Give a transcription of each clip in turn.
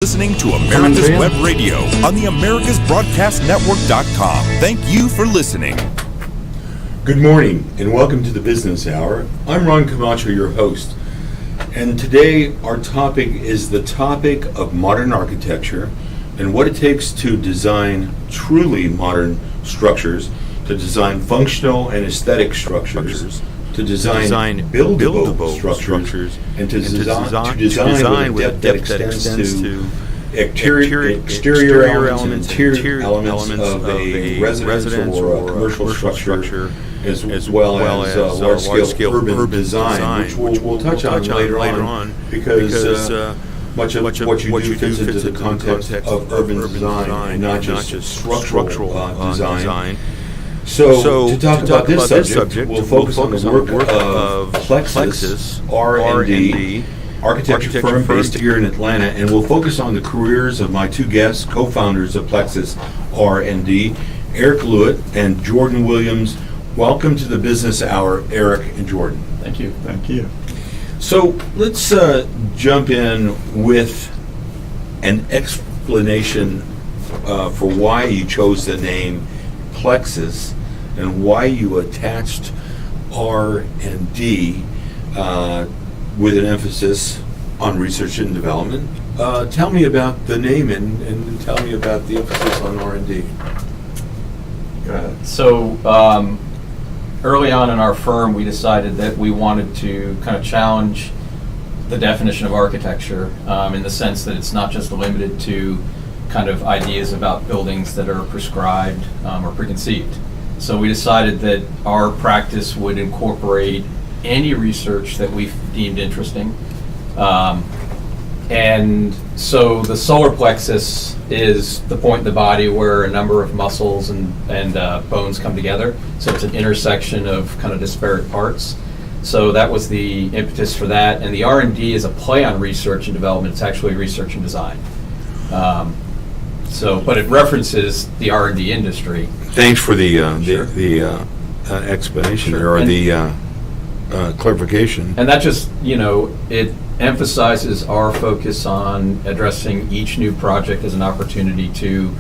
Listening to America's Web Radio on the AmericasBroadcastNetwork.com. Thank you for listening. Good morning and welcome to the Business Hour. I'm Ron Comacho, your host. And today our topic is the topic of modern architecture and what it takes to design truly modern structures, to design functional and aesthetic structures, to design buildable structures, and to design with a depth that extends to exterior elements and interior elements of a residence or a commercial structure, as well as large-scale urban design, which we'll touch on later on, because much of what you do fits into the context of urban design and not just structural design. So to talk about this subject, we'll focus on the work of Plexus R&D, architecture firm based here in Atlanta, and we'll focus on the careers of my two guests, co-founders of Plexus R&D, Erik Lewitt and Jordan Williams. Welcome to the Business Hour, Erik and Jordan. Thank you. Thank you. So let's jump in with an explanation for why you chose the name Plexus and why you attached R&D with an emphasis on research and development. Tell me about the name and tell me about the emphasis on R&D. Go ahead. So early on in our firm, we decided that we wanted to kind of challenge the definition of architecture in the sense that it's not just limited to kind of ideas about buildings that are prescribed or preconceived. So we decided that our practice would incorporate any research that we deemed interesting. And so the solar plexus is the point in the body where a number of muscles and bones come together. So it's an intersection of kind of disparate parts. So that was the impetus for that. And the R&D is a play on research and development. It's actually research and design. But it references the R&D industry. Thanks for the explanation or the clarification. And that just, it emphasizes our focus on addressing each new project as an opportunity to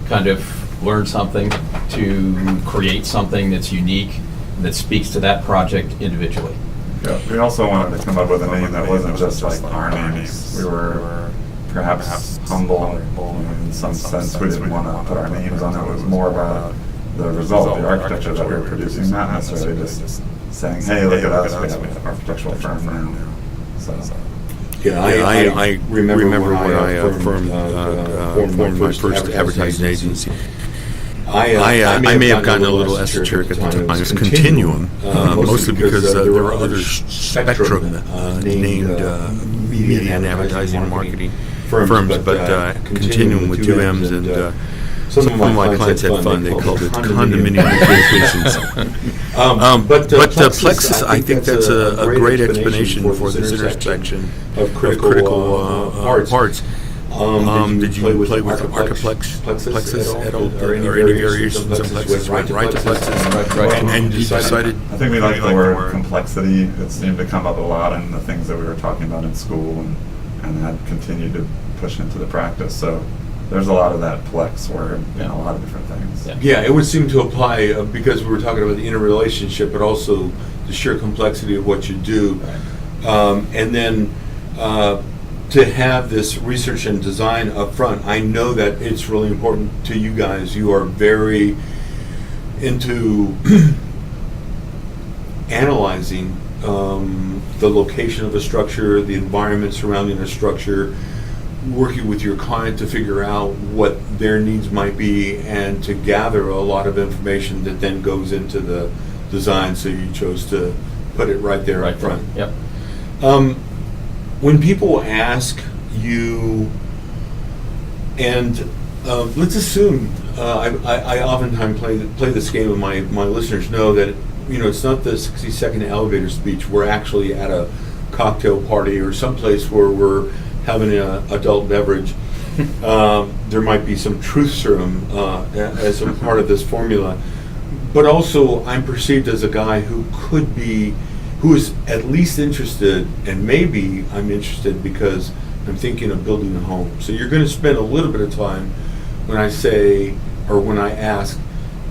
kind of learn something, to create something that's unique, that speaks to that project individually. Yeah, we also wanted to come up with a name that wasn't just like our names. We were perhaps humble in some sense. We didn't want to put our names on it. It was more about the result, the architecture that we were producing, not necessarily just saying, hey, look at us, we have an architectural firm now. Yeah, I remember when I formed my first advertising agency. I may have gotten a little esoteric at the time. It was Continuum, mostly because there were other Spectrum named media and advertising and marketing firms, but Continuum with two M's, and some of my clients had fun. They called it condominium vacations. But Plexus, I think that's a great explanation for this intersection of critical parts. Did you play with Plexus at all? Or any variations of Plexus? Right to Plexus? And you decided? I think we like the word complexity. It seemed to come up a lot in the things that we were talking about in school and had continued to push into the practice. So there's a lot of that plex word in a lot of different things. Yeah, it would seem to apply because we were talking about the interrelationship, but also the sheer complexity of what you do. Right. And then to have this research and design up front, I know that it's really important to you guys. You are very into analyzing the location of a structure, the environment surrounding a structure, working with your client to figure out what their needs might be and to gather a lot of information that then goes into the design, so you chose to put it right there up front. Yep. When people ask you, and let's assume, I oftentimes play this game, and my listeners know that it's not the 60-second elevator speech. We're actually at a cocktail party or someplace where we're having an adult beverage. There might be some truth serum as a part of this formula, but also I'm perceived as a guy who is at least interested, and maybe I'm interested because I'm thinking of building a home. So you're going to spend a little bit of time when I say, or when I ask,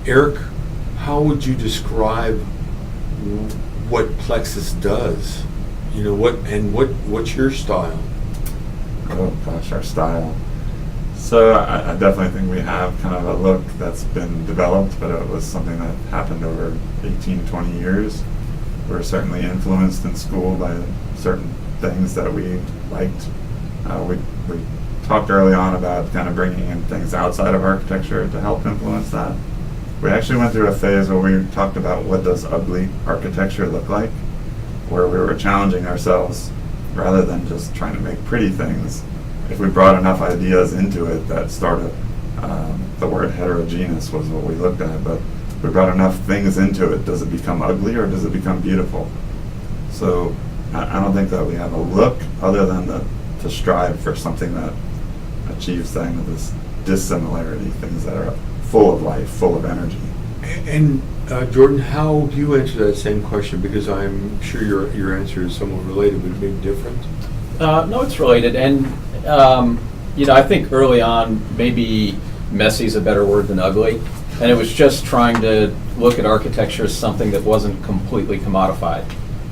Eric, how would you describe what plexus does? What's your style? Oh gosh, our style. So I definitely think we have kind of a look that's been developed, but it was something that happened over 18, 20 years. We're certainly influenced in school by certain things that we liked. We talked early on about kind of bringing in things outside of architecture to help influence that. We actually went through a phase where we talked about what does ugly architecture look like, where we were challenging ourselves rather than just trying to make pretty things. If we brought enough ideas into it that started, the word heterogeneous was what we looked at, but if we brought enough things into it, does it become ugly or does it become beautiful? So I don't think that we have a look other than to strive for something that achieves this dissimilarity, things that are full of life, full of energy. And Jordan, how do you answer that same question? Because I'm sure your answer is somewhat related, but maybe different. No, it's related, and I think early on, maybe messy is a better word than ugly, and it was just trying to look at architecture as something that wasn't completely commodified,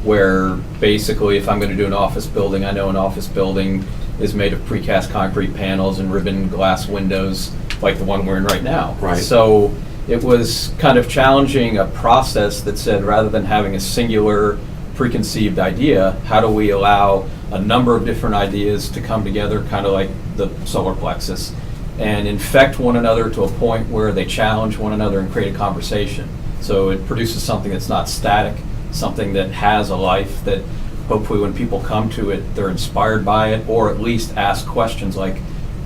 where basically if I'm going to do an office building, I know an office building is made of precast concrete panels and ribbon glass windows like the one we're in right now. Right. So it was kind of challenging a process that said, rather than having a singular preconceived idea, how do we allow a number of different ideas to come together, kind of like the solar plexus, and infect one another to a point where they challenge one another and create a conversation. So it produces something that's not static, something that has a life, that hopefully when people come to it, they're inspired by it, or at least ask questions like,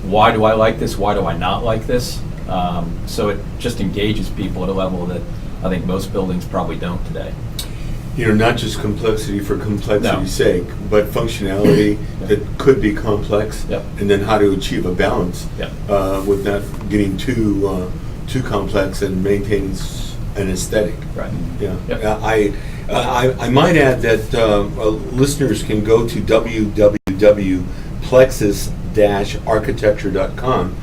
why do I like this? Why do I not like this? So it just engages people at a level that I think most buildings probably don't today. Not just complexity for complexity's No. sake, but functionality that could be complex, Yep. and then how to achieve a balance Yep. with not getting too complex and maintaining an aesthetic. Right. Yeah. Yep. I might add that listeners can go to www.plexus-architecture.com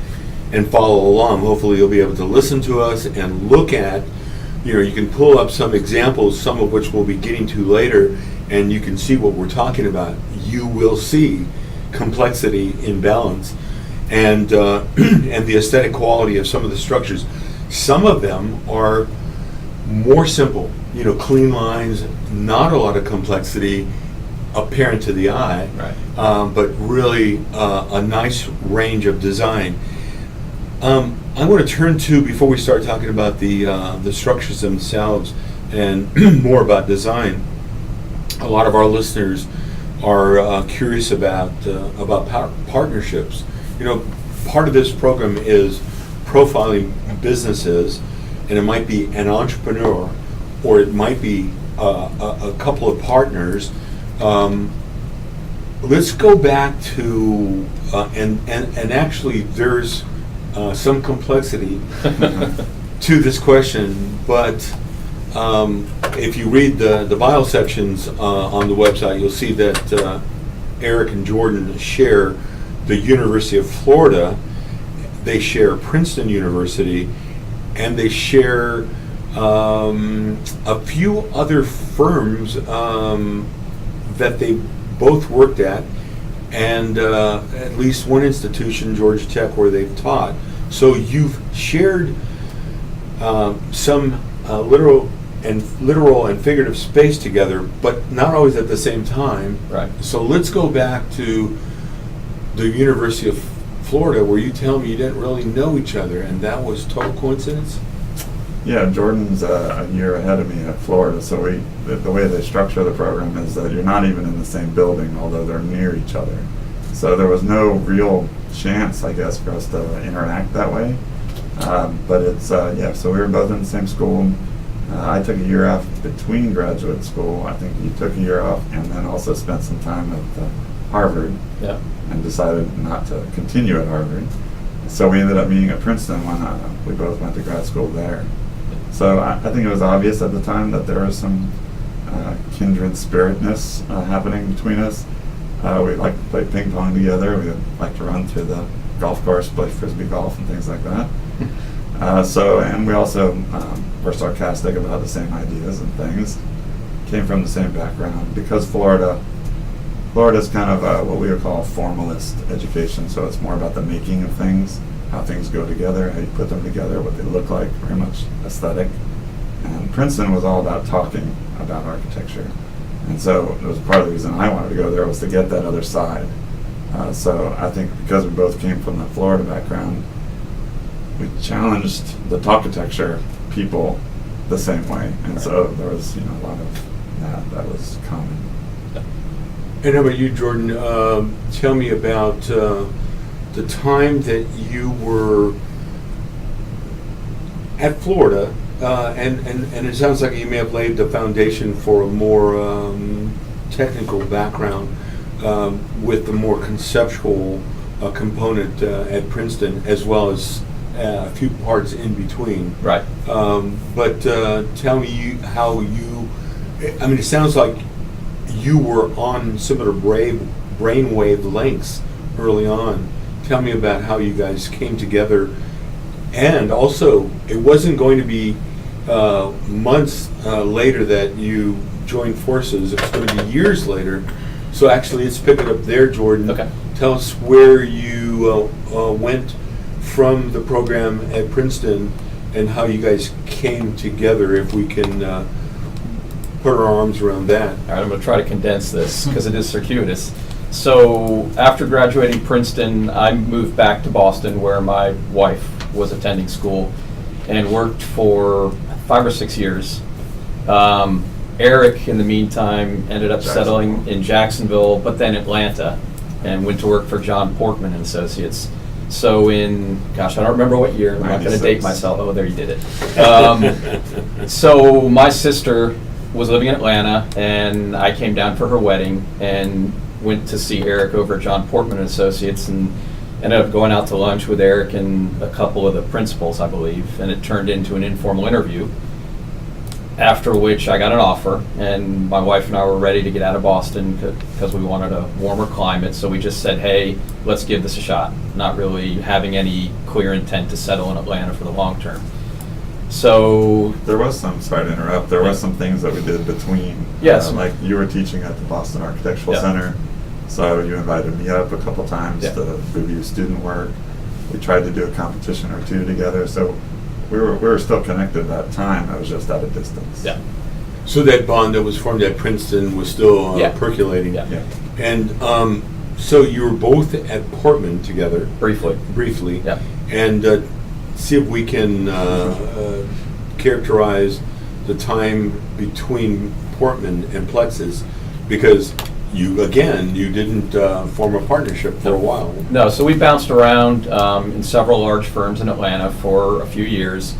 and follow along. Hopefully you'll be able to listen to us and look at, you can pull up some examples, some of which we'll be getting to later, and you can see what we're talking about. You will see complexity in balance and and the aesthetic quality of some of the structures. Some of them are more simple, clean lines, not a lot of complexity apparent to the eye, Right. But really a nice range of design. I want to turn to, before we start talking about the structures themselves and more about design, a lot of our listeners are curious about partnerships. Part of this program is profiling businesses, and it might be an entrepreneur, or it might be a couple of partners. Let's go back to and actually there's some complexity to this question, but if you read the bio sections on the website, you'll see that Eric and Jordan share the University of Florida, they share Princeton University, and they share a few other firms that they both worked at, and at least one institution, Georgia Tech, where they've taught. So you've shared some literal and figurative space together, but not always at the same time. Right. So let's go back to the University of Florida, where you tell me you didn't really know each other, and that was total coincidence? Yeah, Jordan's a year ahead of me at Florida, so the way they structure the program is that you're not even in the same building, although they're near each other. So there was no real chance, I guess, for us to interact that way. But it's, so we were both in the same school. I took a year off between graduate school. I think you took a year off, and then also spent some time at Harvard, Yeah. and decided not to continue at Harvard. So we ended up meeting at Princeton when we both went to grad school there. So I think it was obvious at the time that there was some kindred spiritness happening between us. We like to play ping pong together. We like to run through the golf course, play frisbee golf and things like that. And we also were sarcastic about the same ideas and things. Came from the same background. Because Florida's kind of what we would call formalist education, so it's more about the making of things, how things go together, how you put them together, what they look like, very much aesthetic. And Princeton was all about talking about architecture. And so it was part of the reason I wanted to go there, was to get that other side. So I think because we both came from the Florida background, we challenged the architecture people the same way. And so there was a lot of that was common. And how about you, Jordan? Tell me about the time that you were at Florida, and it sounds like you may have laid the foundation for a more technical background with the more conceptual component at Princeton, as well as a few parts in between. Right. But tell me how you, it sounds like you were on similar brainwave lengths early on. Tell me about how you guys came together. And also, it wasn't going to be months later that you joined forces. It was going to be years later. So actually, let's pick it up there, Jordan. Okay. Tell us where you went from the program at Princeton and how you guys came together, if we can put our arms around that. All right, I'm going to try to condense this because it is circuitous. So after graduating Princeton, I moved back to Boston, where my wife was attending school, and worked for 5 or 6 years. Erik, in the meantime, ended up settling in Jacksonville, but then Atlanta, and went to work for John Portman and Associates. So in, I don't remember what year, I'm not going to date myself. Oh, there you did it. So my sister was living in Atlanta, and I came down for her wedding and went to see Erik over at John Portman and Associates, and ended up going out to lunch with Erik and a couple of the principals, I believe, and it turned into an informal interview, after which I got an offer, and my wife and I were ready to get out of Boston because we wanted a warmer climate. So we just said, hey, let's give this a shot, not really having any clear intent to settle in Atlanta for the long term. So there was some, sorry to interrupt, there was some things that we did between. Yes. Like you were teaching at the Boston Architectural Yeah. Center, so you invited me up a couple times Yeah. to review student work. We tried to do a competition or two together, so we were still connected at that time. I was just at a distance. yeah, So that bond that was formed at Princeton was still Yeah. percolating. Yeah. Yeah. And so you were both at Portman together. Briefly. Yeah. And see if we can characterize the time between Portman and Plexus, because you didn't form a partnership for a while. No, so we bounced around in several large firms in Atlanta for a few years.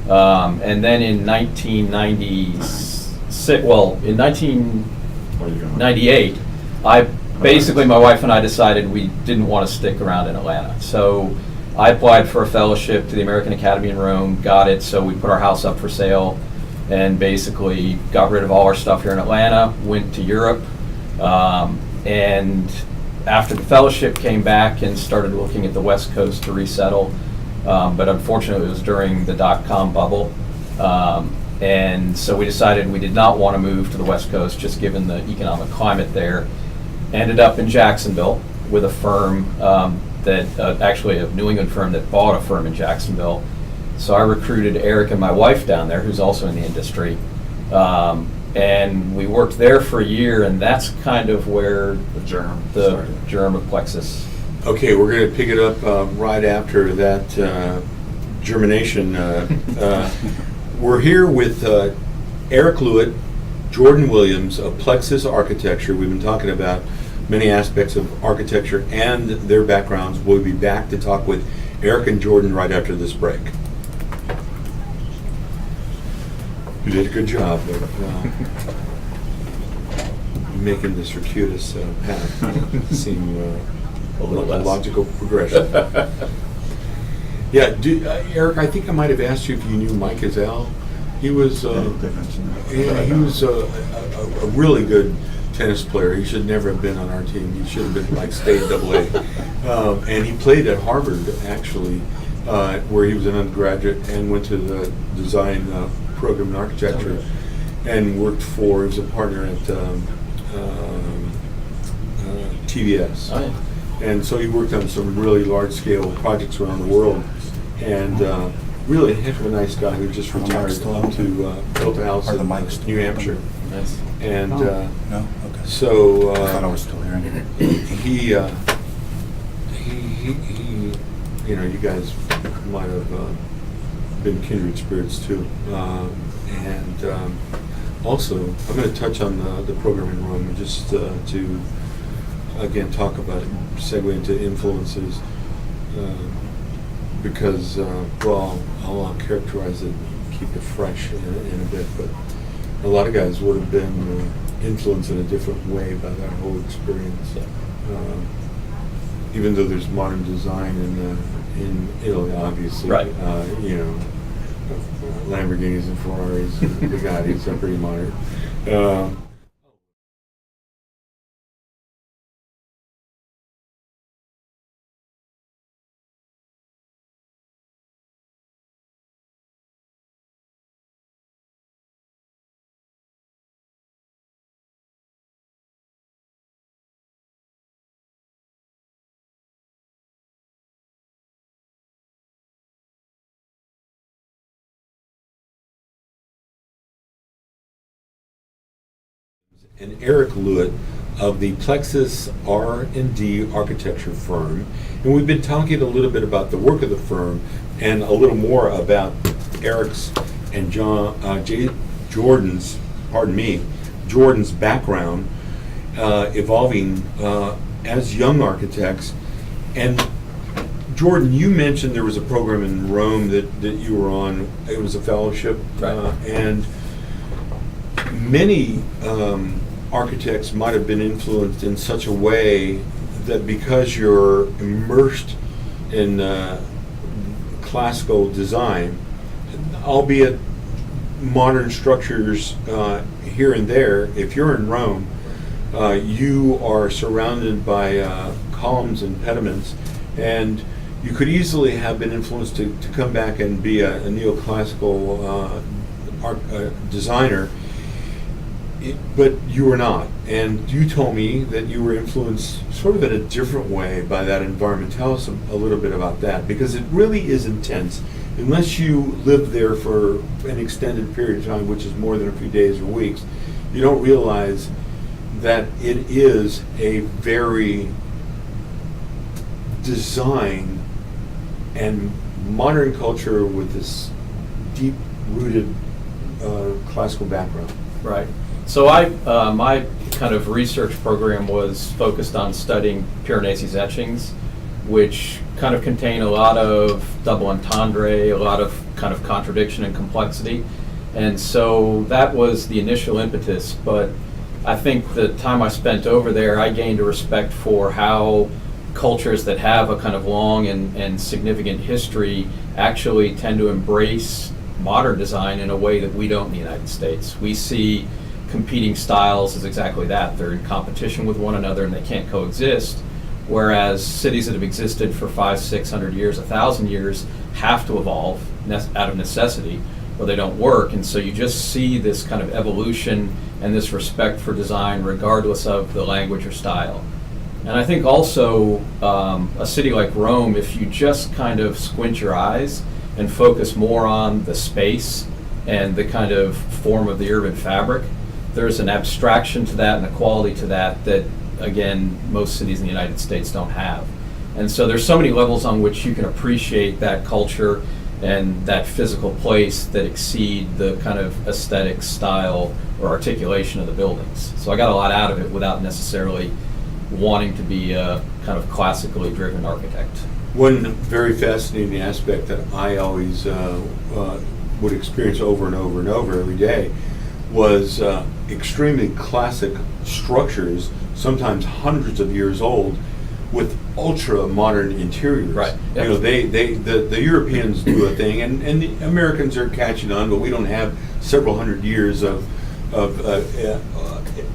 And then in 1996, in 1998, my wife and I decided we didn't want to stick around in Atlanta. So I applied for a fellowship to the American Academy in Rome, got it, so we put our house up for sale, and basically got rid of all our stuff here in Atlanta, went to Europe, and after the fellowship came back and started looking at the West Coast to resettle, but unfortunately it was during the dot-com bubble, and so we decided we did not want to move to the West Coast, just given the economic climate there. Ended up in Jacksonville with a firm actually a New England firm that bought a firm in Jacksonville. So I recruited Erik and my wife down there, who's also in the industry. And we worked there for a year, and that's kind of where the germ of Plexus. Okay, we're going to pick it up right after that germination. We're here with Erik Lewitt, Jordan Williams of Plexus Architecture. We've been talking about many aspects of architecture and their backgrounds. We'll be back to talk with Erik and Jordan right after this break. You did a good job of making the circuitous path seem a logical progression. Yeah, Erik, I think I might have asked you if you knew Mike Azell. He was They mentioned that. he was a really good tennis player. He should never have been on our team. He should have been like stayed AA. And he played at Harvard actually, where he was an undergraduate and went to the design program in architecture, and worked for. He was a partner at TVS. Oh, yeah. And so he worked on some really large-scale projects around the world, and really a heck of a nice guy who just retired up to built a house in New Hampshire. Nice. And No? Okay. so I thought I was still hearing it. he, you know, you guys might have been kindred spirits too. And also, I'm going to touch on the program in Rome just to, again, talk about it, segue into influences, because, well, I'll characterize it, keep it fresh in a bit, but a lot of guys would have been influenced in a different way by that whole experience. Even though there's modern design in Italy, obviously, Right. You know, Lamborghinis and Ferraris and Bugattis are pretty modern. And Erik Lewitt of the Plexus R&D architecture firm. And we've been talking a little bit about the work of the firm and a little more about Erik's and Jordan's background evolving as young architects. And Jordan, you mentioned there was a program in Rome that you were on. It was a fellowship. Right. And many architects might have been influenced in such a way that because you're immersed in classical design, albeit modern structures here and there, if you're in Rome, you are surrounded by columns and pediments, and you could easily have been influenced to come back and be a neoclassical designer. But you were not, and you told me that you were influenced sort of in a different way by that environment. Tell us a little bit about that, because it really is intense. Unless you live there for an extended period of time, which is more than a few days or weeks, you don't realize that it is a very design and modern culture with this deep-rooted classical background. Right. So my kind of research program was focused on studying Piranesi's etchings, which kind of contain a lot of double entendre, a lot of kind of contradiction and complexity. And so that was the initial impetus. But I think the time I spent over there, I gained a respect for how cultures that have a kind of long and significant history actually tend to embrace modern design in a way that we don't in the United States. We see competing styles as exactly that. They're in competition with one another and they can't coexist, whereas cities that have existed for 500, 600 years, 1,000 years have to evolve out of necessity or they don't work. And so you just see this kind of evolution and this respect for design regardless of the language or style. And I think also a city like Rome, if you just kind of squint your eyes and focus more on the space and the kind of form of the urban fabric, there's an abstraction to that and a quality to that that, again, most cities in the United States don't have. And so there's so many levels on which you can appreciate that culture and that physical place that exceed the kind of aesthetic style or articulation of the buildings. So I got a lot out of it without necessarily wanting to be a kind of classically driven architect. One very fascinating aspect that I always would experience over and over and over every day was extremely classic structures, sometimes hundreds of years old, with ultra modern interiors. Right. You know, the Europeans do a thing, and the Americans are catching on, but we don't have several hundred years of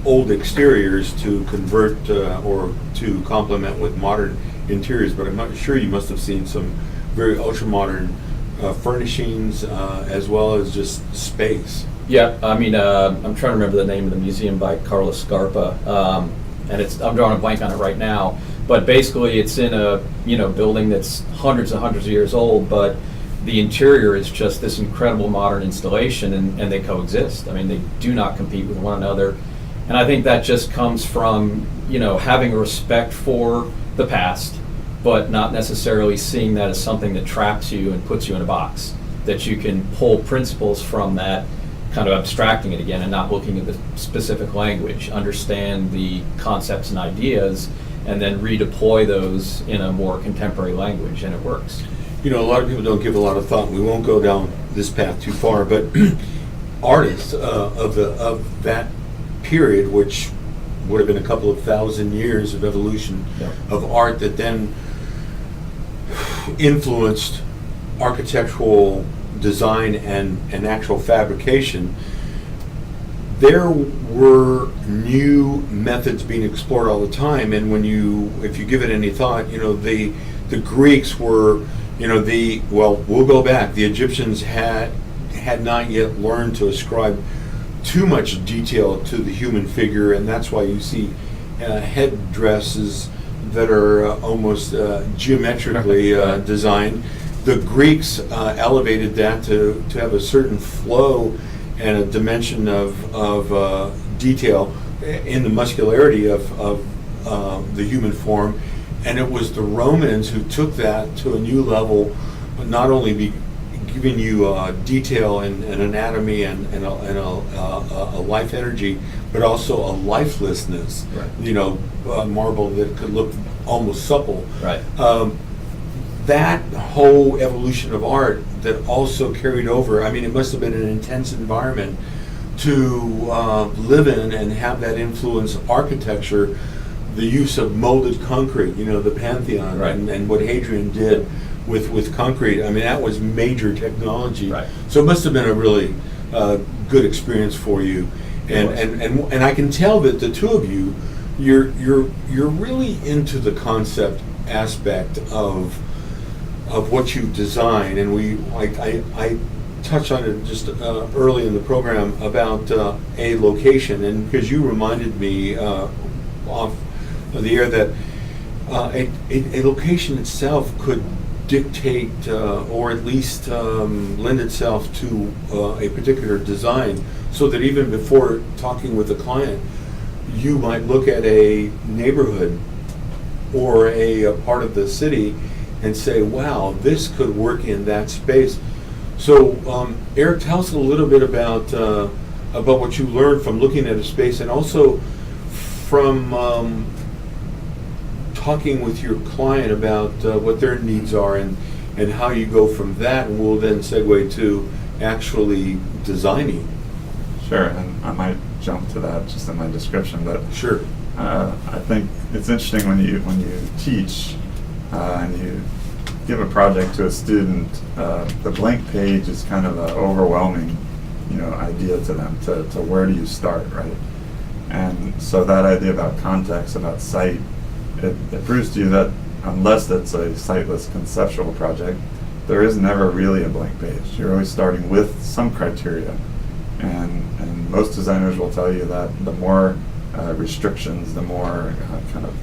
old exteriors to convert or to complement with modern interiors, but I'm not sure you must have seen some very ultra-modern furnishings as well as just space. Yeah, I mean, I'm trying to remember the name of the museum by Carlos Scarpa, and I'm drawing a blank on it right now. But basically, it's in a building that's hundreds and hundreds of years old, but the interior is just this incredible modern installation, and they coexist. I mean, they do not compete with one another, and I think that just comes from having a respect for the past, but not necessarily seeing that as something that traps you and puts you in a box. That you can pull principles from that, kind of abstracting it again and not looking at the specific language, understand the concepts and ideas, and then redeploy those in a more contemporary language, and it works. A lot of people don't give a lot of thought. We won't go down this path too far, but artists of that period, which would have been a couple of thousand years of evolution of art that then influenced architectural design and actual fabrication, there were new methods being explored all the time. And if you give it any thought, the Greeks were, we'll go back. The Egyptians had not yet learned to ascribe too much detail to the human figure, and that's why you see headdresses that are almost geometrically designed. The Greeks elevated that to have a certain flow and a dimension of detail in the muscularity of the human form. And it was the Romans who took that to a new level, not only giving you detail and anatomy and a life energy, but also a lifelessness. Right. Marble that could look almost supple. Right. That whole evolution of art that also carried over. I mean, it must have been an intense environment to live in and have that influence architecture. The use of molded concrete, the Pantheon, right, and what Hadrian did with concrete. I mean, that was major technology. Right. So it must have been a really good experience for you. And I can tell that the two of you, you're really into the concept aspect of what you design. And I touched on it just early in the program about a location, and because you reminded me off of the air that a location itself could dictate or at least lend itself to a particular design, so that even before talking with the client, you might look at a neighborhood or a part of the city and say, wow, this could work in that space. So Erik, tell us a little bit about what you learned from looking at a space, and also from talking with your client about what their needs are, and how you go from that, and we'll then segue to actually designing. Sure, and I might jump to that just in my description, but sure. I think it's interesting when you teach and you give a project to a student, the blank page is kind of an overwhelming, idea to them. To where do you start, right? And so that idea about context, about site, it proves to you that unless it's a siteless conceptual project, there is never really a blank page. You're always starting with some criteria, and most designers will tell you that the more restrictions, the more kind of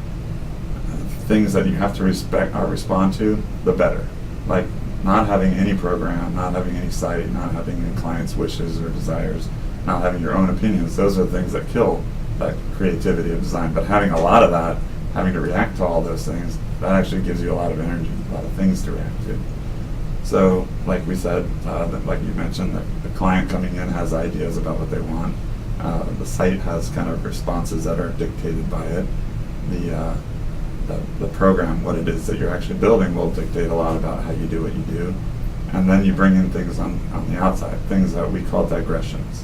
things that you have to respond to, the better. Like not having any program, not having any site, not having any client's wishes or desires, not having your own opinions. Those are things that kill that creativity of design. But having a lot of that, having to react to all those things, that actually gives you a lot of energy, a lot of things to react to. So, like we said, like you mentioned, the client coming in has ideas about what they want. The site has kind of responses that are dictated by it. The program, what it is that you're actually building, will dictate a lot about how you do what you do. And then you bring in things on the outside, things that we call digressions.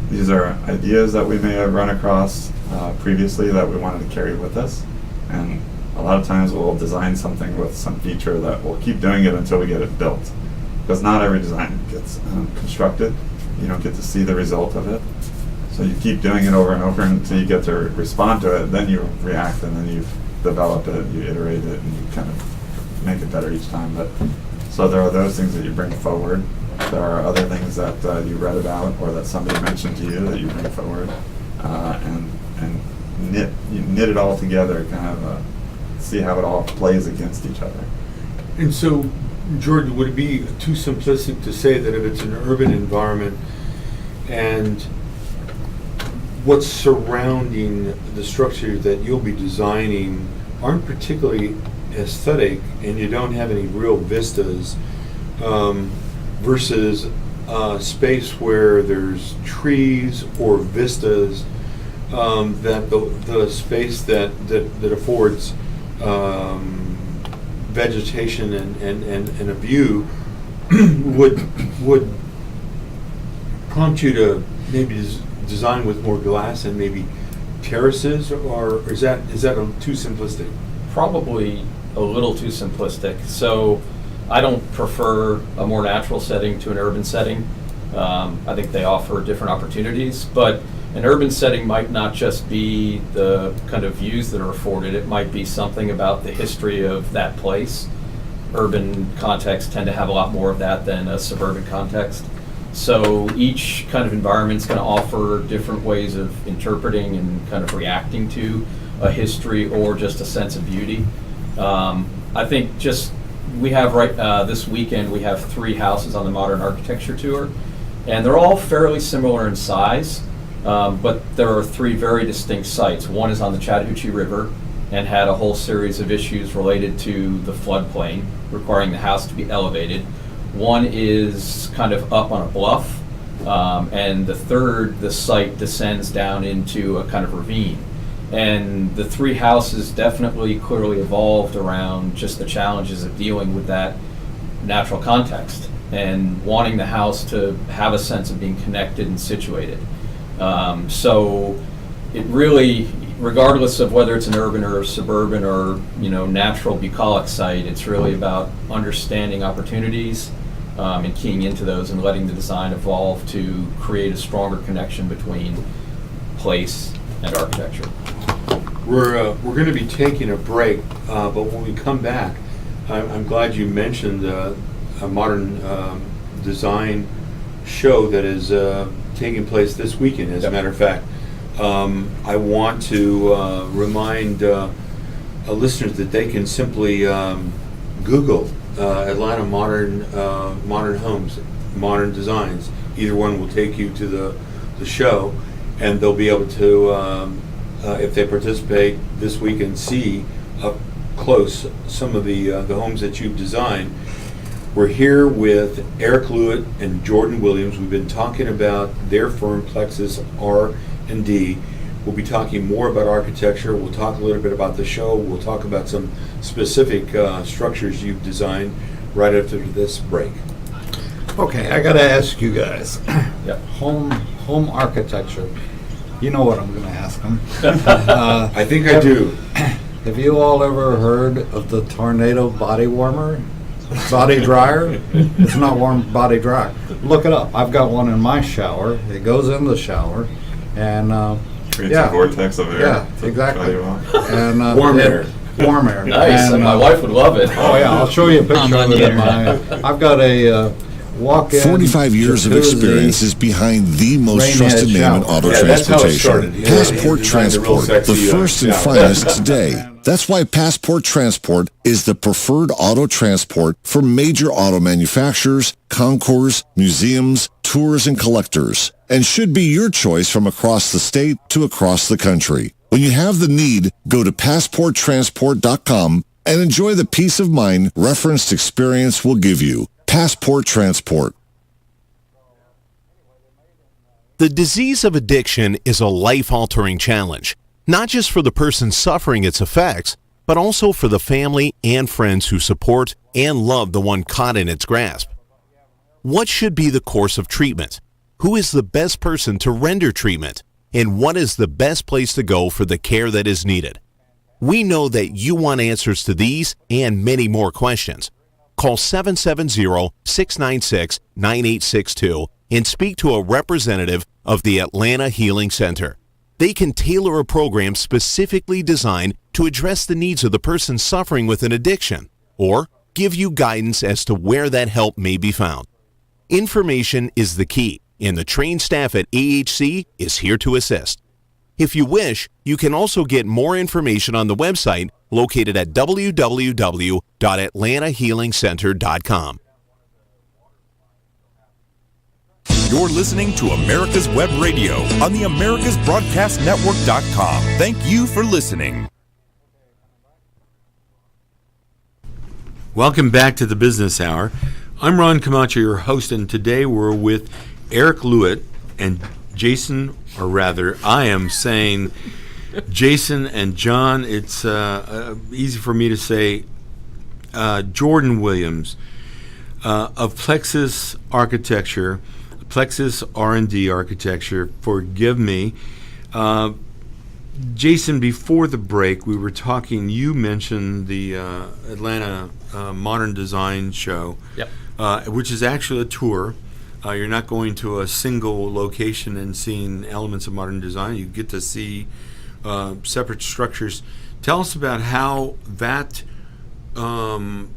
These are ideas that we may have run across previously that we wanted to carry with us. And a lot of times we'll design something with some feature that we'll keep doing it until we get it built. Because not every design gets constructed. You don't get to see the result of it. So you keep doing it over and over until you get to respond to it, then you react, and then you've developed it, you iterate it, and you kind of make it better each time. But so there are those things that you bring forward. There are other things that you read about or that somebody mentioned to you that you bring forward, and knit it all together, kind of see how it all plays against each other. And so, Jordan, would it be too simplistic to say that if it's an urban environment and what's surrounding the structure that you'll be designing aren't particularly aesthetic and you don't have any real vistas, versus space where there's trees or vistas, that the space that affords vegetation and a view would prompt you to maybe design with more glass and maybe terraces, or is that too simplistic? Probably a little too simplistic. So I don't prefer a more natural setting to an urban setting. I think they offer different opportunities, but an urban setting might not just be the kind of views that are afforded. It might be something about the history of that place. Urban contexts tend to have a lot more of that than a suburban context. So each kind of environment's going to offer different ways of interpreting and kind of reacting to a history or just a sense of beauty. I think we have this weekend we have 3 houses on the Modern Architecture Tour, and they're all fairly similar in size. But there are 3 very distinct sites. One is on the Chattahoochee River and had a whole series of issues related to the floodplain, requiring the house to be elevated. One is kind of up on a bluff, and the site descends down into a kind of ravine. And the 3 houses definitely clearly evolved around just the challenges of dealing with that natural context and wanting the house to have a sense of being connected and situated. So it really, regardless of whether it's an urban or suburban or natural bucolic site, it's really about understanding opportunities and keying into those and letting the design evolve to create a stronger connection between place and architecture. We're going to be taking a break, but when we come back, I'm glad you mentioned a modern design show that is taking place this weekend. As a matter of fact, I want to remind listeners that they can simply Google Atlanta modern homes, modern designs. Either one will take you to the show, and they'll be able to, if they participate this weekend, see up close some of the homes that you've designed. We're here with Erik Lewitt and Jordan Williams. We've been talking about their firm, Plexus R&D. We'll be talking more about architecture. We'll talk a little bit about the show. We'll talk about some specific structures you've designed right after this break. Okay, I gotta ask you guys. Yep. Home architecture. You know what I'm gonna ask them. I think I do. Have you all ever heard of the Tornado body warmer? Body dryer? It's not warm, body dryer. Look it up. I've got one in my shower. It goes in the shower, and Creates a vortex of air. Yeah, to exactly. dry you off. And Warm air. Warm air. Nice, and my wife would love it. Oh yeah, I'll show you a picture of it in I've got a walk-in 45 years of jacuzzi, experience is behind the most rain trusted head name in shower. auto Yeah, that's how it started. transportation. Yeah, Passport he designed the real Transport, sexy, the first and shower. finest today. That's why Passport Transport is the preferred auto transport for major auto manufacturers, concours, museums, tours, and collectors, and should be your choice from across the state to across the country. When you have the need, go to PassportTransport.com and enjoy the peace of mind referenced experience will give you. Passport Transport. The disease of addiction is a life-altering challenge, not just for the person suffering its effects, but also for the family and friends who support and love the one caught in its grasp. What should be the course of treatment? Who is the best person to render treatment? And what is the best place to go for the care that is needed? We know that you want answers to these and many more questions. Call 770-696-9862 and speak to a representative of the Atlanta Healing Center. They can tailor a program specifically designed to address the needs of the person suffering with an addiction, or give you guidance as to where that help may be found. Information is the key, and the trained staff at AHC is here to assist. If you wish, you can also get more information on the website located at www.atlantahealingcenter.com. You're listening to America's Web Radio on the AmericasBroadcastNetwork.com. Thank you for listening. Welcome back to the Business Hour. I'm Ron Comacho, your host, and today we're with Erik Lewitt and Jason, or rather, I am saying Jason and John. It's easy for me to say Jordan Williams of Plexus Architecture, Plexus R&D Architecture. Forgive me. Jason, before the break, we were talking, you mentioned the Atlanta Modern Design Show, Yep. Which is actually a tour. You're not going to a single location and seeing elements of modern design. You get to see separate structures. Tell us about how that,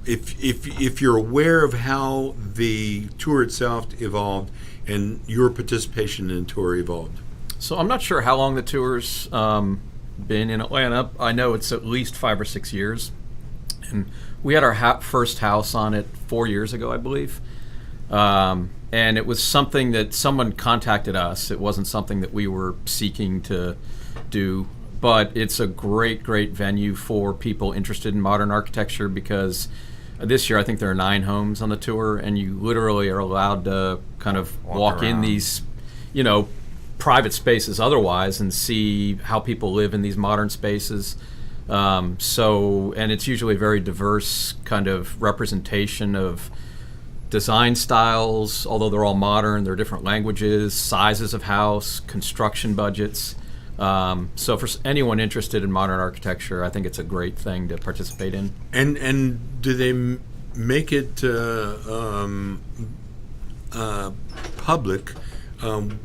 if you're aware of how the tour itself evolved and your participation in the tour evolved. So I'm not sure how long the tour's been in Atlanta. I know it's at least 5 or 6 years. And we had our first house on it 4 years ago, I believe. And it was something that someone contacted us. It wasn't something that we were seeking to do. But it's a great, great venue for people interested in modern architecture because this year I think there are 9 homes on the tour, and you literally are allowed to kind of walk in these, private spaces otherwise and see how people live in these modern spaces. And it's usually a very diverse kind of representation of design styles, although they're all modern. There are different languages, sizes of house, construction budgets. So for anyone interested in modern architecture, I think it's a great thing to participate in. And do they make it public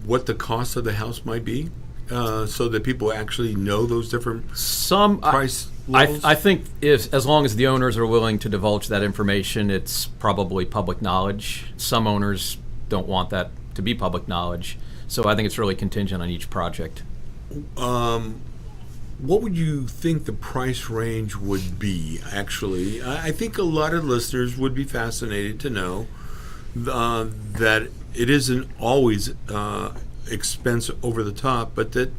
what the cost of the house might be, so that people actually know those different price levels? I think as long as the owners are willing to divulge that information, it's probably public knowledge. Some owners don't want that to be public knowledge, so I think it's really contingent on each project. What would you think the price range would be, actually? I think a lot of listeners would be fascinated to know that it isn't always expense over the top, but that,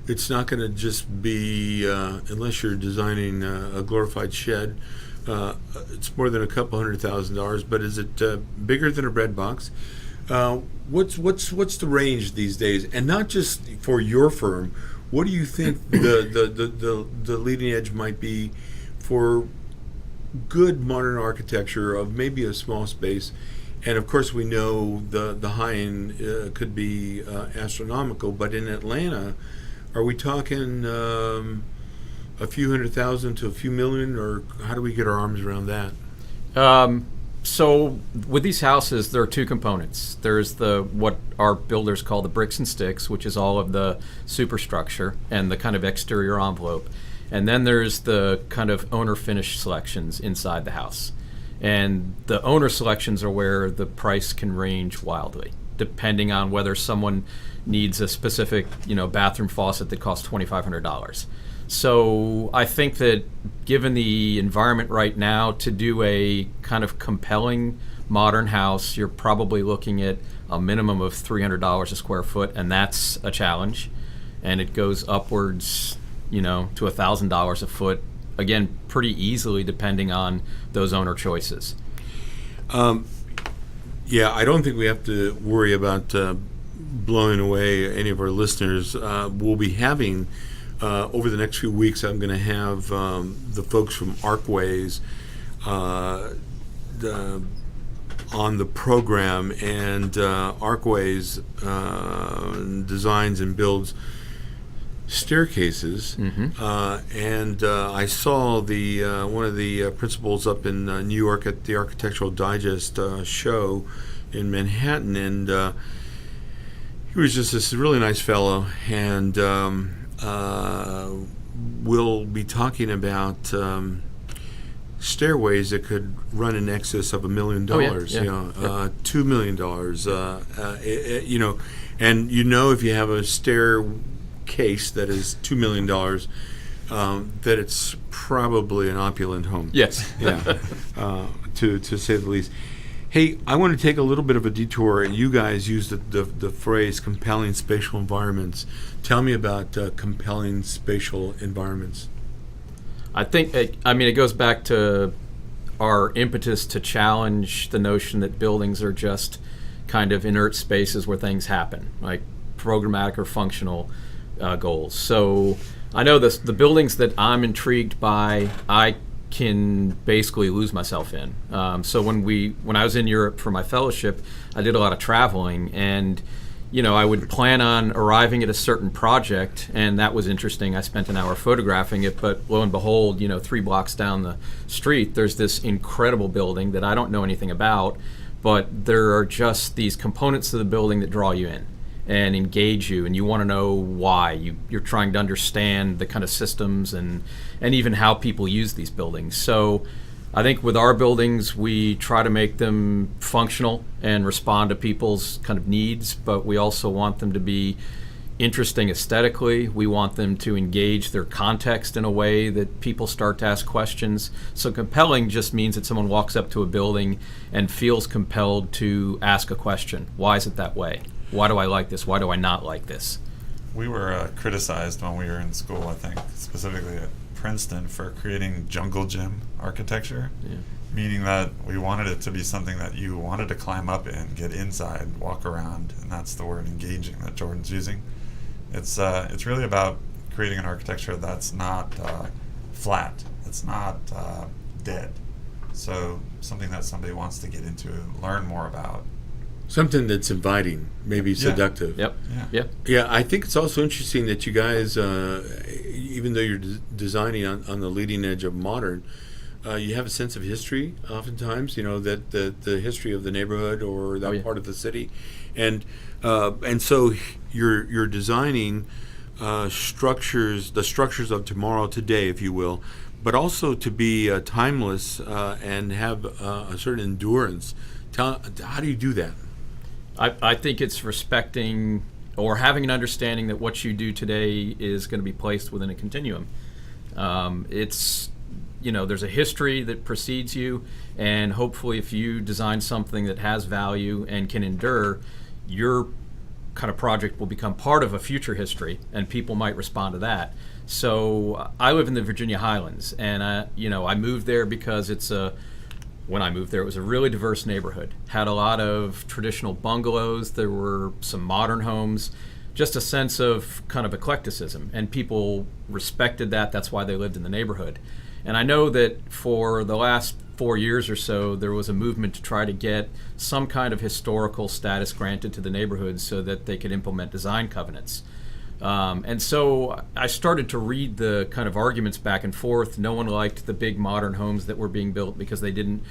it's not going to just be, unless you're designing a glorified shed, it's more than a couple $100,000, but is it bigger than a bread box? What's the range these days? And not just for your firm, what do you think the leading edge might be for good modern architecture of maybe a small space? And of course we know the high end could be astronomical, but in Atlanta, are we talking a few $100,000 to a few million, or how do we get our arms around that? So with these houses, there are 2 components. There's what our builders call the bricks and sticks, which is all of the superstructure and the kind of exterior envelope. And then there's the kind of owner finish selections inside the house. And the owner selections are where the price can range wildly, depending on whether someone needs a specific, bathroom faucet that costs $2,500. So I think that given the environment right now, to do a kind of compelling modern house, you're probably looking at a minimum of $300 a square foot, and that's a challenge. And it goes upwards, to $1,000 a foot, again, pretty easily depending on those owner choices. Yeah, I don't think we have to worry about blowing away any of our listeners. We'll be having over the next few weeks, I'm going to have the folks from Arcways on the program, and Arcways designs and builds staircases, and I saw the one of the principals up in New York at the Architectural Digest show in Manhattan, and he was just this really nice fellow, and we'll be talking about stairways that could run in excess of $1 million, $2 million, and if you have a staircase that is $2 million, that it's probably an opulent home. Yes. To say the least. Hey, I want to take a little bit of a detour. You guys use the phrase compelling spatial environments. Tell me about compelling spatial environments. I think, it goes back to our impetus to challenge the notion that buildings are just kind of inert spaces where things happen, like programmatic or functional goals. So I know the buildings that I'm intrigued by, I can basically lose myself in. So when I was in Europe for my fellowship, I did a lot of traveling, and I would plan on arriving at a certain project, and that was interesting. I spent an hour photographing it, but lo and behold, 3 blocks down the street, there's this incredible building that I don't know anything about, but there are just these components to the building that draw you in and engage you, and you want to know why. You're trying to understand the kind of systems and even how people use these buildings. So I think with our buildings, we try to make them functional and respond to people's kind of needs, but we also want them to be interesting aesthetically. We want them to engage their context in a way that people start to ask questions. So compelling just means that someone walks up to a building and feels compelled to ask a question. Why is it that way? Why do I like this? Why do I not like this? We were criticized when we were in school, I think, specifically at Princeton, for creating jungle gym architecture, meaning that we wanted it to be something that you wanted to climb up in, get inside, walk around, and that's the word engaging that Jordan's using. It's really about creating an architecture that's not flat, it's not dead. So something that somebody wants to get into, learn more about. Something that's inviting, maybe seductive. Yep. Yeah, I think it's also interesting that you guys, even though you're designing on the leading edge of modern, you have a sense of history oftentimes, that the history of the neighborhood or that part of the city. And so you're designing the structures of tomorrow, today, if you will, but also to be timeless and have a certain endurance. How do you do that? I think it's respecting or having an understanding that what you do today is going to be placed within a continuum. There's a history that precedes you, and hopefully if you design something that has value and can endure, your kind of project will become part of a future history, and people might respond to that. So I live in the Virginia Highlands, and I moved there because when I moved there, it was a really diverse neighborhood. Had a lot of traditional bungalows. There were some modern homes. Just a sense of kind of eclecticism. And people respected that. That's why they lived in the neighborhood. And I know that for the last 4 years or so, there was a movement to try to get some kind of historical status granted to the neighborhood so that they could implement design covenants. And so I started to read the kind of arguments back and forth. No one liked the big modern homes that were being built because they didn't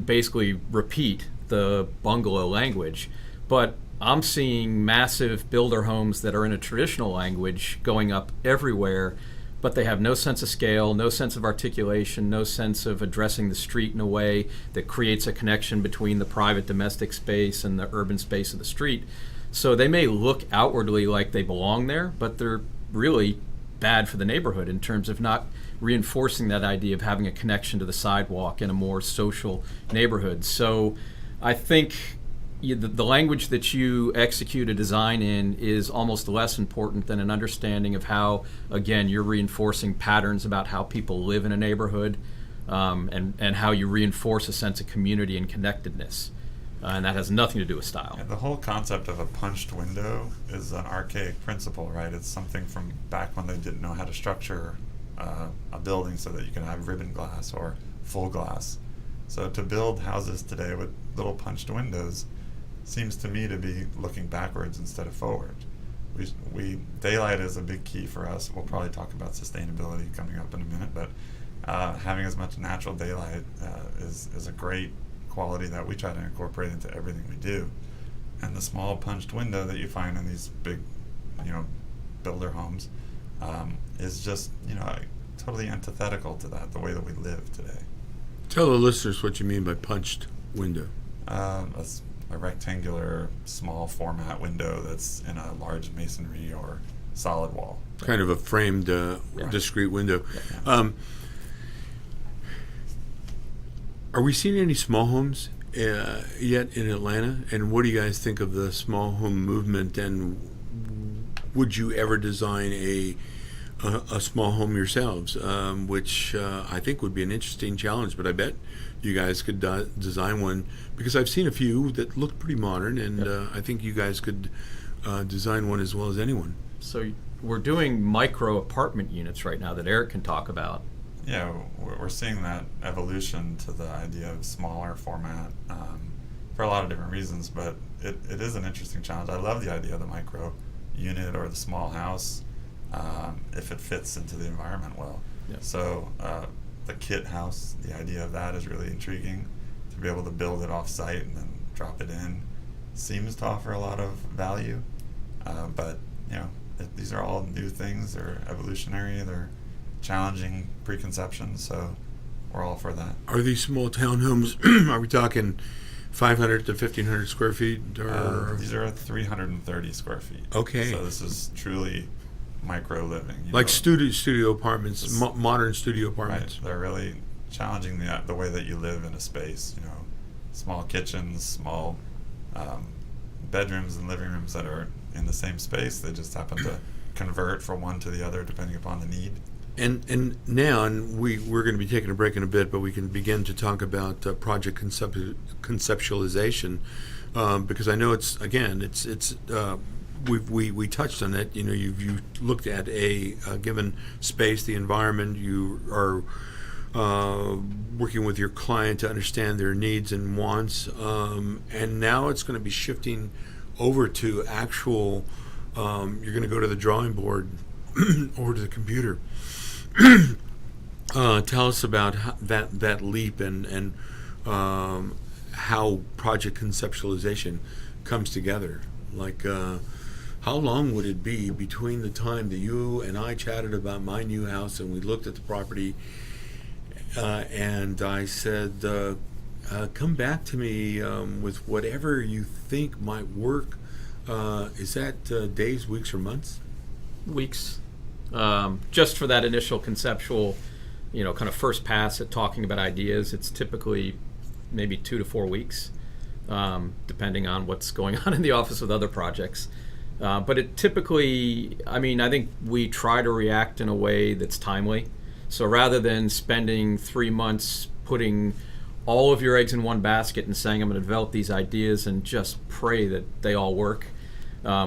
basically repeat the bungalow language. But I'm seeing massive builder homes that are in a traditional language going up everywhere, but they have no sense of scale, no sense of articulation, no sense of addressing the street in a way that creates a connection between the private domestic space and the urban space of the street. So they may look outwardly like they belong there, but they're really bad for the neighborhood in terms of not reinforcing that idea of having a connection to the sidewalk in a more social neighborhood. So I think the language that you execute a design in is almost less important than an understanding of how, again, you're reinforcing patterns about how people live in a neighborhood, and how you reinforce a sense of community and connectedness. And that has nothing to do with style. Yeah, the whole concept of a punched window is an archaic principle, right? It's something from back when they didn't know how to structure a building so that you can have ribbon glass or full glass. So to build houses today with little punched windows seems to me to be looking backwards instead of forward. daylight is a big key for us. We'll probably talk about sustainability coming up in a minute, but having as much natural daylight is a great quality that we try to incorporate into everything we do. And the small punched window that you find in these big, builder homes is just, totally antithetical to that, the way that we live today. Tell the listeners what you mean by punched window. A rectangular, small format window that's in a large masonry or solid wall. Kind of a framed, discrete window. Yeah. Are we seeing any small homes yet in Atlanta? And what do you guys think of the small home movement? And would you ever design a small home yourselves? Which I think would be an interesting challenge, but I bet you guys could design one, because I've seen a few that look pretty modern, and I think you guys could design one as well as anyone. So we're doing micro apartment units right now that Erik can talk about. Yeah, we're seeing that evolution to the idea of smaller format for a lot of different reasons, but it is an interesting challenge. I love the idea of the micro unit or the small house if it fits into the environment well. Yeah. So the kit house, the idea of that is really intriguing. To be able to build it off-site and then drop it in seems to offer a lot of value, but these are all new things. They're evolutionary. They're challenging preconceptions, so we're all for that. Are these small townhomes, are we talking 500 to 1,500 square feet? Or these are 330 square feet. Okay. So this is truly micro living. Like studio apartments, modern studio apartments. Right. They're really challenging the way that you live in a space. Small kitchens, small bedrooms and living rooms that are in the same space. They just happen to convert from one to the other depending upon the need. And now, we're going to be taking a break in a bit, but we can begin to talk about project conceptualization, because I know we touched on it. You looked at a given space, the environment. You are working with your client to understand their needs and wants, and now it's going to be shifting over to actual. You're going to go to the drawing board or to the computer. Tell us about that leap and how project conceptualization comes together. Like, how long would it be between the time that you and I chatted about my new house and we looked at the property and I said, come back to me with whatever you think might work. Is that days, weeks, or months? Weeks. Just for that initial conceptual, kind of first pass at talking about ideas, it's typically maybe 2 to 4 weeks, depending on what's going on in the office with other projects. But it typically, I think we try to react in a way that's timely. So rather than spending 3 months putting all of your eggs in one basket and saying, I'm going to develop these ideas and just pray that they all work,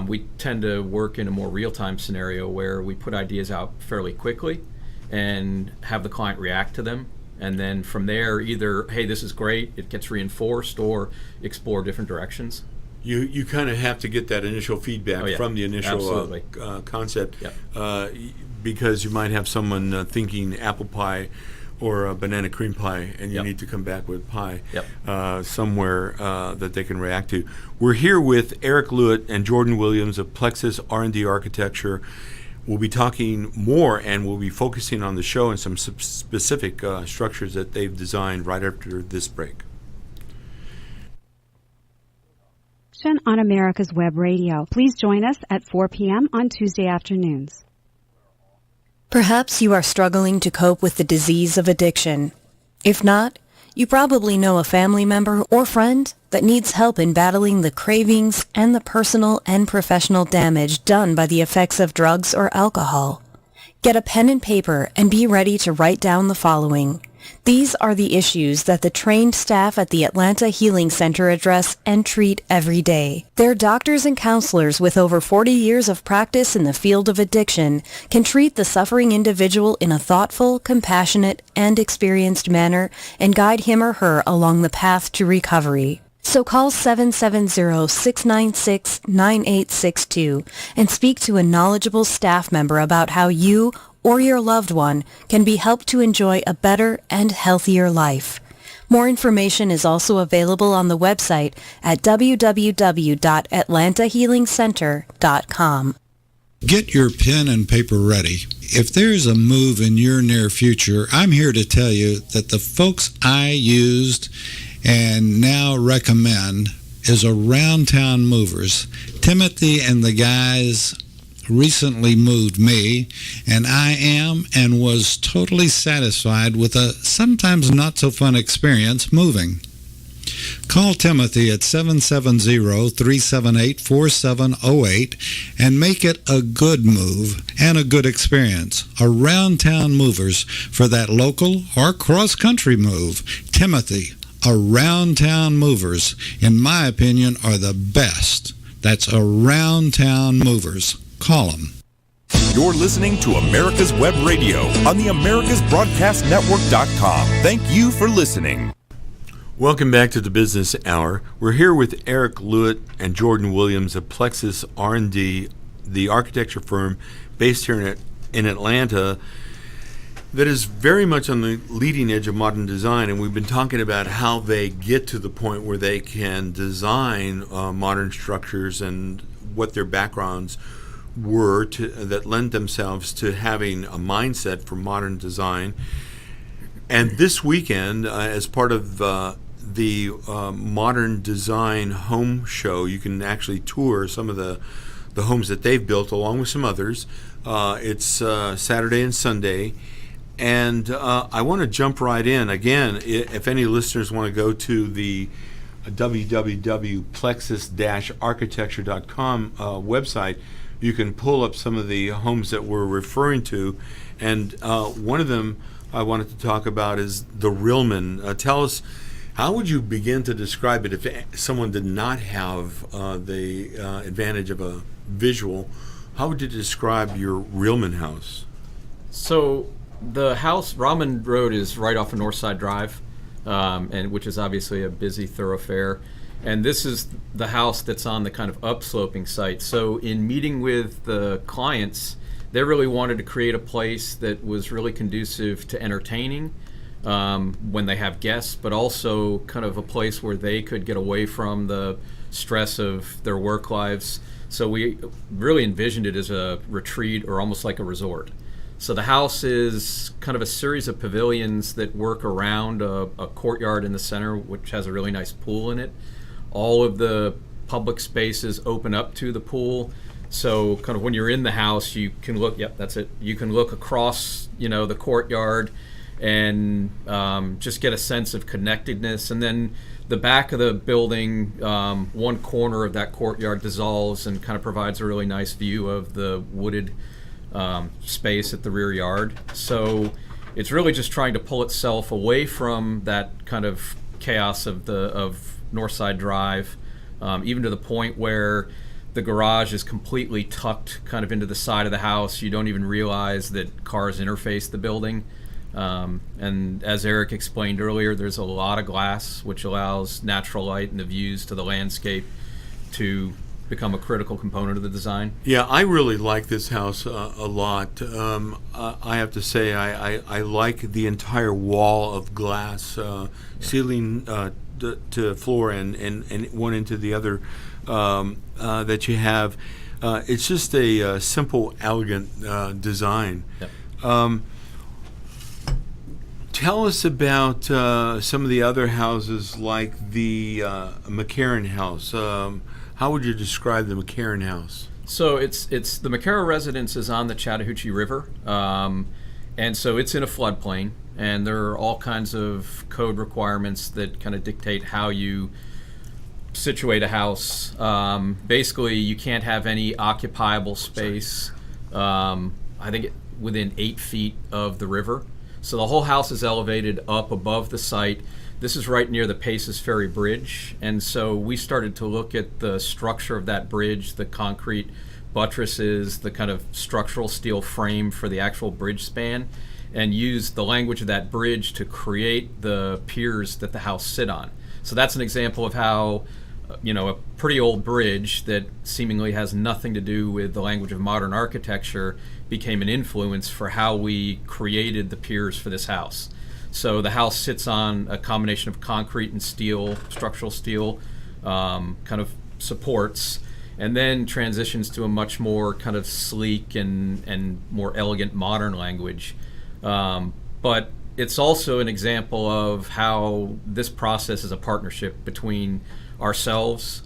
we tend to work in a more real-time scenario where we put ideas out fairly quickly and have the client react to them. And then from there, either, hey, this is great, it gets reinforced, or explore different directions. You kind of have to get that initial feedback from the initial concept, because you might have someone thinking apple pie or a banana cream pie, and you need to come back with pie somewhere that they can react to. We're here with Erik Lewitt and Jordan Williams of Plexus R&D Architecture. We'll be talking more, and we'll be focusing on the show and some specific structures that they've designed right after this break. On America's Web Radio. Please join us at 4 p.m. on Tuesday afternoons. Perhaps you are struggling to cope with the disease of addiction. If not, you probably know a family member or friend that needs help in battling the cravings and the personal and professional damage done by the effects of drugs or alcohol. Get a pen and paper and be ready to write down the following. These are the issues that the trained staff at the Atlanta Healing Center address and treat every day. Their doctors and counselors with over 40 years of practice in the field of addiction can treat the suffering individual in a thoughtful, compassionate, and experienced manner and guide him or her along the path to recovery. So call 770-696-9862 and speak to a knowledgeable staff member about how you or your loved one can be helped to enjoy a better and healthier life. More information is also available on the website at www.atlantahealingcenter.com. Get your pen and paper ready. If there's a move in your near future, I'm here to tell you that the folks I used and now recommend is Around Town Movers. Timothy and the guys recently moved me, and I am and was totally satisfied with a sometimes not so fun experience moving. Call Timothy at 770-378-4708 and make it a good move and a good experience. Around Town Movers for that local or cross-country move. Timothy, Around Town Movers, in my opinion, are the best. That's Around Town Movers. Call them. You're listening to America's Web Radio on the AmericasBroadcastNetwork.com. Thank you for listening. Welcome back to the Business Hour. We're here with Erik Lewitt and Jordan Williams of Plexus R&D, the architecture firm based here in Atlanta that is very much on the leading edge of modern design. And we've been talking about how they get to the point where they can design modern structures and what their backgrounds were that lend themselves to having a mindset for modern design. And this weekend, as part of the Modern Design Home Show, you can actually tour some of the homes that they've built along with some others. It's Saturday and Sunday. And I want to jump right in. Again, if any listeners want to go to the www.plexus-architecture.com website, you can pull up some of the homes that we're referring to. And one of them I wanted to talk about is the Rillman. Tell us, how would you begin to describe it if someone did not have the advantage of a visual? How would you describe your Rillman house? So the house, Rahman Road, is right off of Northside Drive, and which is obviously a busy thoroughfare. And this is the house that's on the kind of upsloping site. So in meeting with the clients, they really wanted to create a place that was really conducive to entertaining when they have guests, but also kind of a place where they could get away from the stress of their work lives. So we really envisioned it as a retreat or almost like a resort. So the house is kind of a series of pavilions that work around a courtyard in the center, which has a really nice pool in it. All of the public spaces open up to the pool. So kind of when you're in the house, you can look, yep, that's it. You can look across, the courtyard and just get a sense of connectedness. And then the back of the building, one corner of that courtyard dissolves and kind of provides a really nice view of the wooded space at the rear yard. So it's really just trying to pull itself away from that kind of chaos of Northside Drive, even to the point where the garage is completely tucked kind of into the side of the house. You don't even realize that cars interface the building. And as Erik explained earlier, there's a lot of glass, which allows natural light and the views to the landscape to become a critical component of the design. Yeah, I really like this house a lot. I have to say I like the entire wall of glass, ceiling to floor and one into the other that you have. It's just a simple, elegant design. Yep. Tell us about some of the other houses, like the McCarran house. How would you describe the McCarran house? So it's the McCarran residence is on the Chattahoochee River, and so it's in a floodplain. And there are all kinds of code requirements that kind of dictate how you situate a house. Basically, you can't have any occupiable space, I think within 8 feet of the river. So the whole house is elevated up above the site. This is right near the Paces Ferry Bridge. And so we started to look at the structure of that bridge, the concrete buttresses, the kind of structural steel frame for the actual bridge span, and use the language of that bridge to create the piers that the house sit on. So that's an example of how a pretty old bridge that seemingly has nothing to do with the language of modern architecture became an influence for how we created the piers for this house. So the house sits on a combination of concrete and steel, structural steel, kind of supports, and then transitions to a much more kind of sleek and more elegant modern language. But it's also an example of how this process is a partnership between ourselves,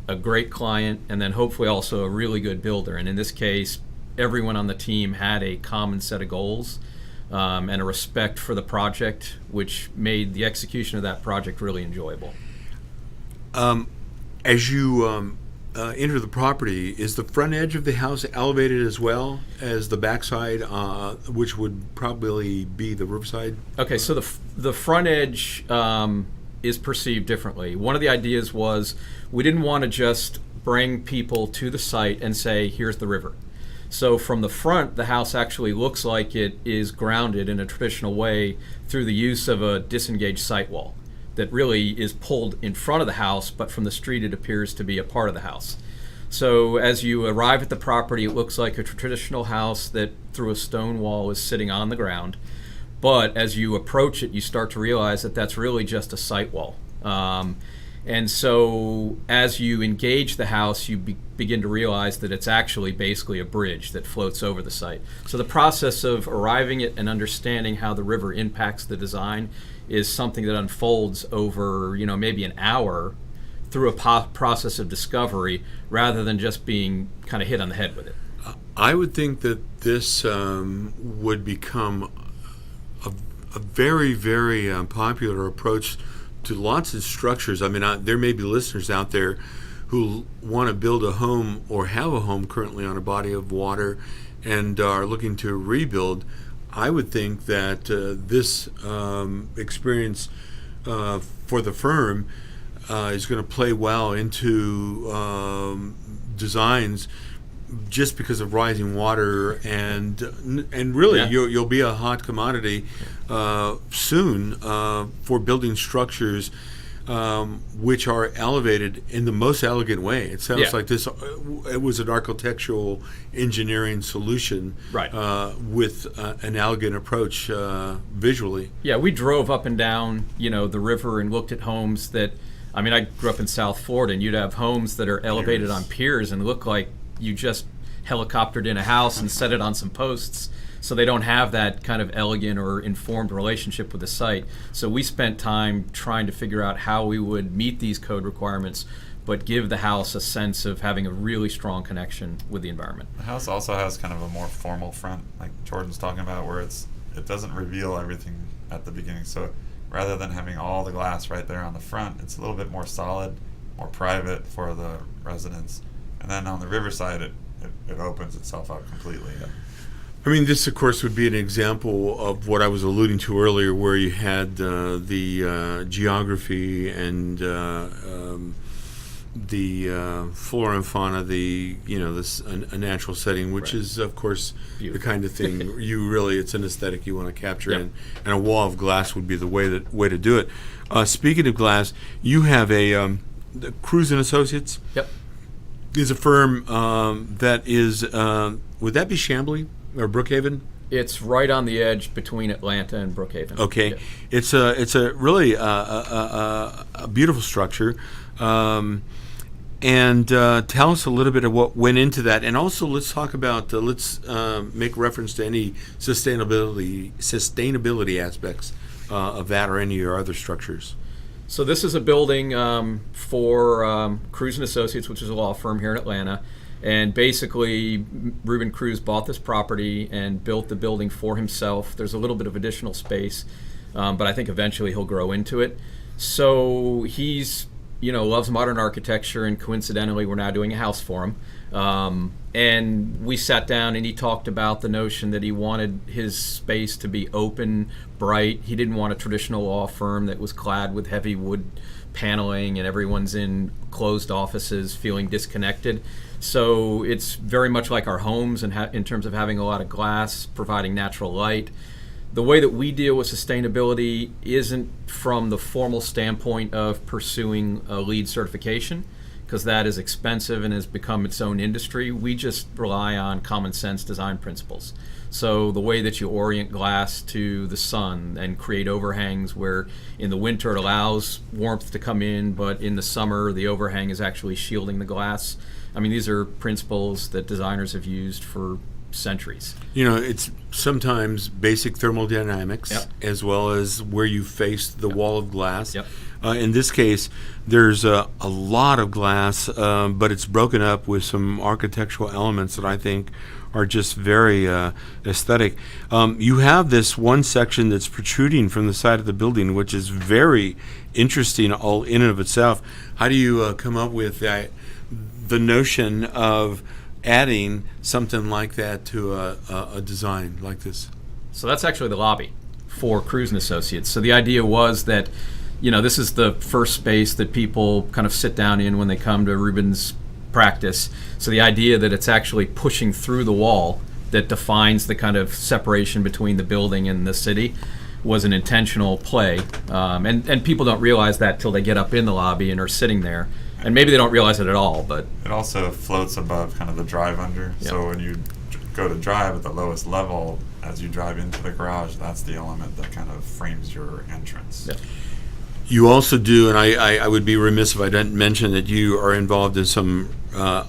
a great client, and then hopefully also a really good builder. And in this case, everyone on the team had a common set of goals and a respect for the project, which made the execution of that project really enjoyable. As you enter the property, is the front edge of the house elevated as well as the backside, which would probably be the riverside? Okay, so the front edge is perceived differently. One of the ideas was we didn't want to just bring people to the site and say, here's the river. So from the front, the house actually looks like it is grounded in a traditional way through the use of a disengaged site wall that really is pulled in front of the house, but from the street it appears to be a part of the house. So as you arrive at the property, it looks like a traditional house that through a stone wall is sitting on the ground. But as you approach it, you start to realize that that's really just a site wall. And so as you engage the house, you begin to realize that it's actually basically a bridge that floats over the site. So the process of arriving at and understanding how the river impacts the design is something that unfolds over, maybe an hour through a process of discovery rather than just being kind of hit on the head with it. I would think that this would become a very, very popular approach to lots of structures. I mean, there may be listeners out there who want to build a home or have a home currently on a body of water and are looking to rebuild. I would think that this experience for the firm is going to play well into designs just because of rising water and really you'll be a hot commodity soon for building structures which are elevated in the most elegant way. It sounds like this it was an architectural engineering solution with an elegant approach visually. Yeah, we drove up and down the river and looked at homes that, I mean, I grew up in South Florida, and you'd have homes that are elevated on piers and look like you just helicoptered in a house and set it on some posts, so they don't have that kind of elegant or informed relationship with the site. So we spent time trying to figure out how we would meet these code requirements but give the house a sense of having a really strong connection with the environment. The house also has kind of a more formal front, like Jordan's talking about, where it doesn't reveal everything at the beginning. So rather than having all the glass right there on the front, it's a little bit more solid, more private for the residents. And then on the riverside, it opens itself up completely. I mean, this, of course, would be an example of what I was alluding to earlier, where you had the geography and the flora and fauna, this a natural setting, which is, of course, beautiful. The kind of thing it's an aesthetic you want to capture, and a wall of glass would be the way to do it. Speaking of glass, you have a Cruz and Associates. Yep. Is a firm that is, would that be Chamblee or Brookhaven? It's right on the edge between Atlanta and Brookhaven. Okay, yep. It's a really a beautiful structure, and tell us a little bit of what went into that, and also let's talk about let's make reference to any sustainability aspects of that or any of your other structures. So this is a building for Cruz and Associates, which is a law firm here in Atlanta. And basically, Ruben Cruz bought this property and built the building for himself. There's a little bit of additional space, but I think eventually he'll grow into it. So he's, loves modern architecture, and coincidentally, we're now doing a house for him. And we sat down and he talked about the notion that he wanted his space to be open, bright. He didn't want a traditional law firm that was clad with heavy wood paneling and everyone's in closed offices feeling disconnected. So it's very much like our homes in terms of having a lot of glass, providing natural light. The way that we deal with sustainability isn't from the formal standpoint of pursuing a LEED certification, because that is expensive and has become its own industry. We just rely on common sense design principles. So the way that you orient glass to the sun and create overhangs where in the winter it allows warmth to come in, but in the summer the overhang is actually shielding the glass. I mean, these are principles that designers have used for centuries. It's sometimes basic thermodynamics, Yep. as well as where you face the wall of glass. Yep. In this case, there's a lot of glass, but it's broken up with some architectural elements that I think are just very aesthetic. You have this one section that's protruding from the side of the building, which is very interesting all in and of itself. How do you come up with the notion of adding something like that to a design like this? So that's actually the lobby for Cruz and Associates. So the idea was that, this is the first space that people kind of sit down in when they come to Ruben's practice. So the idea that it's actually pushing through the wall that defines the kind of separation between the building and the city was an intentional play. And people don't realize that till they get up in the lobby and are sitting there. And maybe they don't realize it at all, but It also floats above kind of the drive under. Yep. So when you go to drive at the lowest level, as you drive into the garage, that's the element that kind of frames your entrance. Yep. You also do, and I would be remiss if I didn't mention that you are involved in some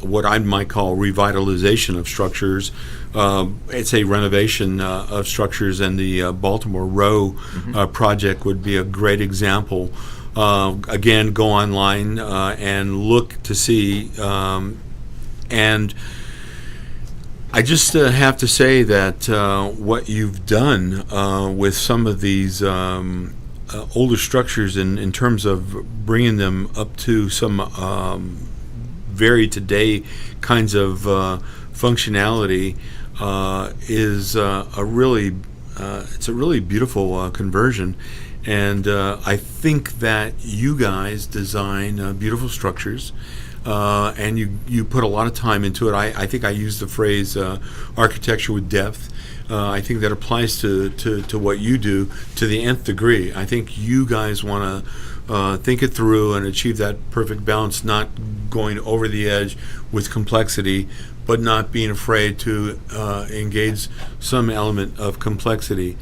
what I might call revitalization of structures. It's a renovation of structures, and the Baltimore Row project would be a great example. Again, go online and look to see. And I just have to say that what you've done with some of these older structures in terms of bringing them up to some very today kinds of functionality is a really beautiful conversion. And I think that you guys design beautiful structures, and you put a lot of time into it. I think I used the phrase architecture with depth. I think that applies to what you do to the nth degree. I think you guys want to think it through and achieve that perfect balance, not going over the edge with complexity, but not being afraid to engage some element of complexity.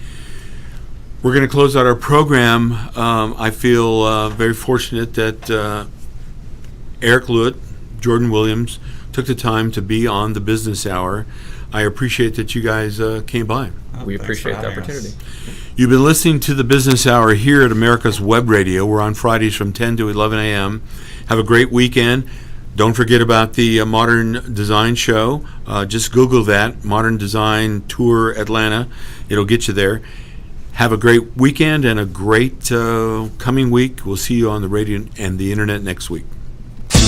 We're going to close out our program. I feel very fortunate that Erik Lewitt, Jordan Williams took the time to be on the Business Hour. I appreciate that you guys came by. We appreciate the opportunity. You've been listening to the Business Hour here at America's Web Radio. We're on Fridays from 10 to 11 a.m. Have a great weekend. Don't forget about the Modern Design Show. Just Google that, Modern Design Tour Atlanta. It'll get you there. Have a great weekend and a great coming week. We'll see you on the radio and the internet next week.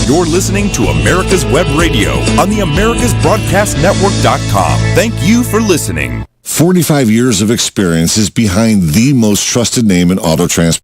You're listening to America's Web Radio on the AmericasBroadcastNetwork.com. Thank you for listening. 45 years of experience is behind the most trusted name in auto transport.